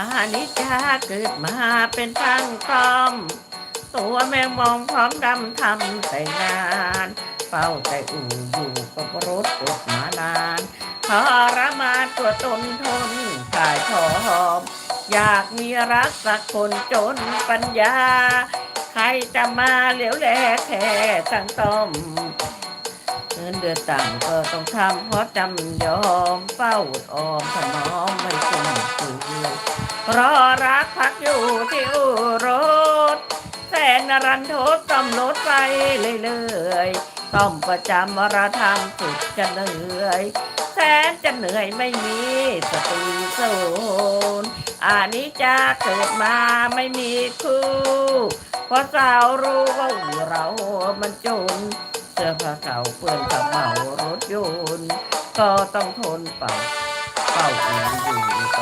อานิจจาเกิดมาเป็นช่างต้อมตัวแมงมองพร้อมดำทำแต่งานเฝ้าแต่อู่อยู่กับรถอดมานานทรมานตัวตนทนขายทอมอยากมีรักสักคนจนปัญญาใครจะมาเหลียวแลแค่ช่างต้อมเงินเดือนต่ำก็ต้องทำเพราะจำยอมเฝ้าออมถนอมไม่คุ้มคืนรอรักพักอยู่ที่อู่รถแสนนรันทดต้อมรถไปเรื่อยๆต้อมประจำวรธรรมสุดจะเหนื่อยแสนจะเหนื่อยไม่มีสติสูนอานิจจาเกิดมาไม่มีคู่เพราะสาวรู้ว่าเรามันจนเสื้อผ้าเก่าเปื้อนกระเป๋ารถยนต์ก็ต้องทนเป่าอู่อยู่กับ